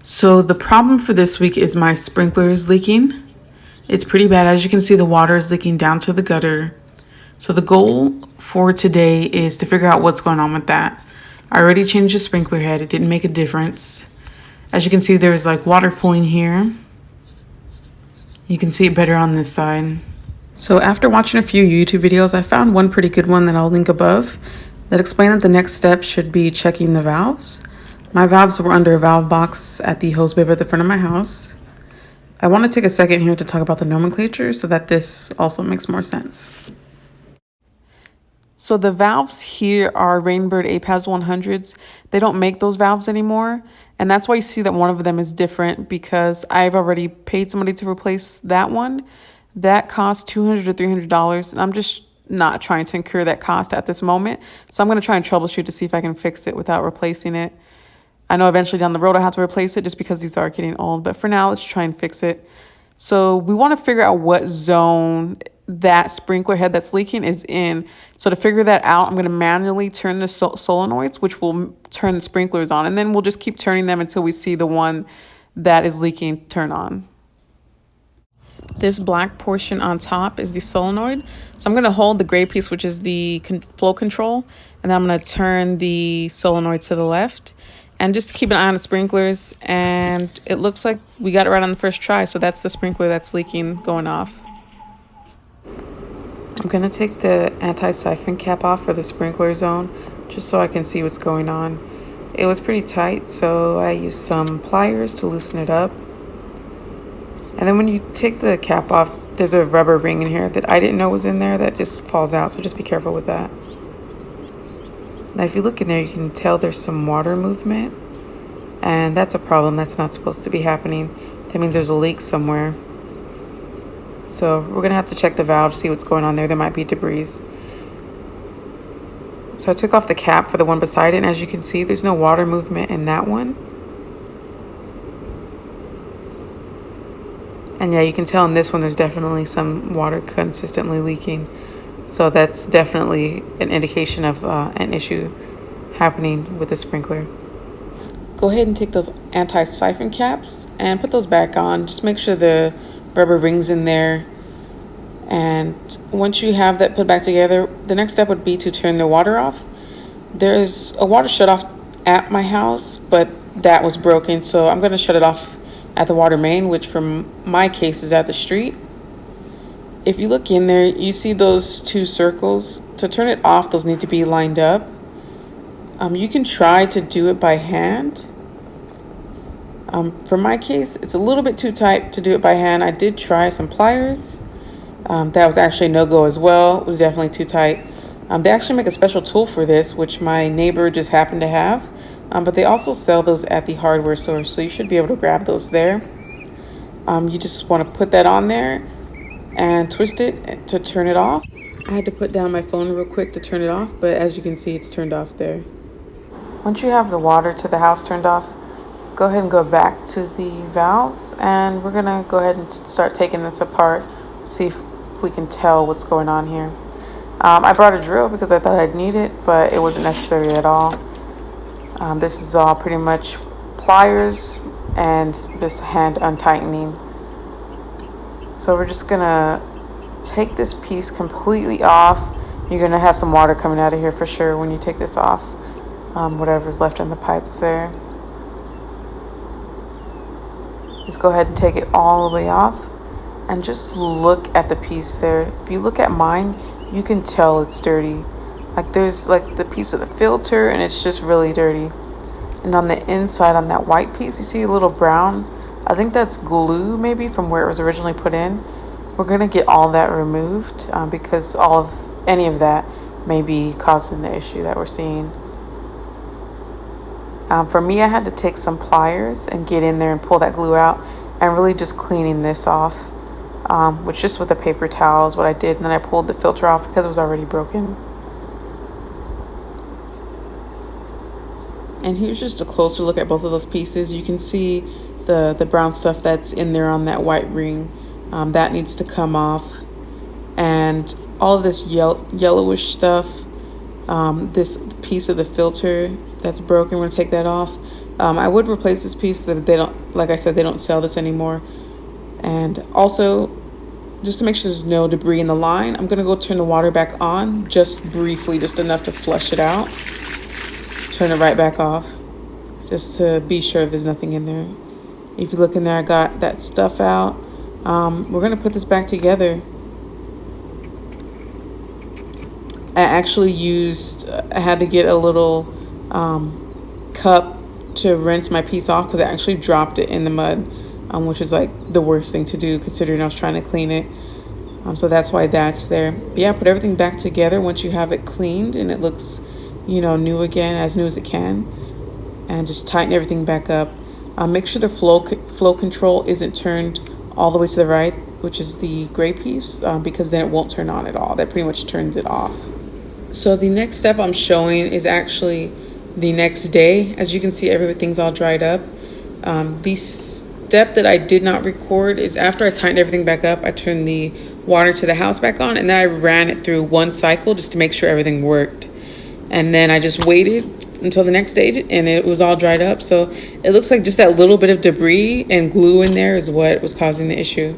So the problem for this week is my sprinkler is leaking. It's pretty bad. As you can see, the water is leaking down to the gutter. So the goal for today is to figure out what's going on with that. I already changed the sprinkler head. It didn't make a difference. As you can see, there's like water pooling here. You can see it better on this side. So after watching a few YouTube videos, I found one pretty good one that I'll link above that explained that the next step should be checking the valves. My valves were under a valve box at the hose bib at the front of my house. I want to take a second here to talk about the nomenclature so that this also makes more sense. So the valves here are Rainbird APAS-100s. They don't make those valves anymore. And that's why you see that one of them is different, because I've already paid somebody to replace that one. That costs $200 to $300. And I'm just not trying to incur that cost at this moment. So I'm going to try and troubleshoot to see if I can fix it without replacing it. I know eventually down the road I'll have to replace it just because these are getting old. But for now, let's try and fix it. So we want to figure out what zone that sprinkler head that's leaking is in. So to figure that out, I'm going to manually turn the solenoids, which will turn the sprinklers on. And then we'll just keep turning them until we see the one that is leaking turn on. This black portion on top is the solenoid. So I'm going to hold the gray piece, which is the flow control. And then I'm going to turn the solenoid to the left. And just keep an eye on the sprinklers. And it looks like we got it right on the first try. So that's the sprinkler that's leaking going off. I'm going to take the anti-siphon cap off for the sprinkler zone just so I can see what's going on. It was pretty tight, so I used some pliers to loosen it up. And then when you take the cap off, there's a rubber ring in here that I didn't know was in there that just falls out, so just be careful with that. Now if you look in there, you can tell there's some water movement, and that's a problem. That's not supposed to be happening. That means there's a leak somewhere. So we're going to have to check the valve, see what's going on there. There might be debris. So I took off the cap for the one beside it, and as you can see, there's no water movement in that one. And yeah, you can tell in this one there's definitely some water consistently leaking. So that's definitely an indication of an issue happening with the sprinkler. Go ahead and take those anti-siphon caps and put those back on. Just make sure the rubber rings in there. And once you have that put back together, the next step would be to turn the water off. There's a water shut off at my house, but that was broken, so I'm going to shut it off at the water main, which from my case is at the street. If you look in there, you see those two circles. To turn it off, those need to be lined up. You can try to do it by hand. For my case, it's a little bit too tight to do it by hand. I did try some pliers. That was actually no-go as well. It was definitely too tight. They actually make a special tool for this, which my neighbor just happened to have. But they also sell those at the hardware store, so you should be able to grab those there. You just want to put that on there and twist it to turn it off. I had to put down my phone real quick to turn it off, but as you can see, it's turned off there. Once you have the water to the house turned off, go ahead and go back to the valves, and we're gonna go ahead and start taking this apart, see if we can tell what's going on here. I brought a drill because I thought I'd need it, but it wasn't necessary at all. This is all pretty much pliers and just hand untightening. So we're just gonna take this piece completely off. You're gonna have some water coming out of here for sure when you take this off, whatever's left in the pipes there. Just go ahead and take it all the way off and just look at the piece there. If you look at mine, you can tell it's dirty. Like there's like the piece of the filter and it's just really dirty. And on the inside, on that white piece, you see a little brown. I think that's glue maybe from where it was originally put in. We're gonna get all that removed because any of that may be causing the issue that we're seeing. For me, I had to take some pliers and get in there and pull that glue out and really just cleaning this off, which just with a paper towel is what I did. And then I pulled the filter off because it was already broken. And here's just a closer look at both of those pieces. You can see the brown stuff that's in there on that white ring. That needs to come off. And all of this yellowish stuff, this piece of the filter that's broken, we're gonna take that off. I would replace this piece, that they don't, like I said, they don't sell this anymore. And also, just to make sure there's no debris in the line, I'm gonna go turn the water back on, just briefly, just enough to flush it out. Turn it right back off, just to be sure there's nothing in there. If you look in there, I got that stuff out. We're gonna put this back together. I had to get a little cup to rinse my piece off because I actually dropped it in the mud, which is like the worst thing to do considering I was trying to clean it. So that's why that's there. But yeah, put everything back together once you have it cleaned and it looks, new again, as new as it can. And just tighten everything back up. Make sure the flow control isn't turned all the way to the right, which is the gray piece, because then it won't turn on at all. That pretty much turns it off. So the next step I'm showing is actually the next day. As you can see, everything's all dried up. The step that I did not record is after I tightened everything back up, I turned the water to the house back on, and then I ran it through one cycle just to make sure everything worked. And then I just waited until the next day, and it was all dried up. So it looks like just that little bit of debris and glue in there is what was causing the issue.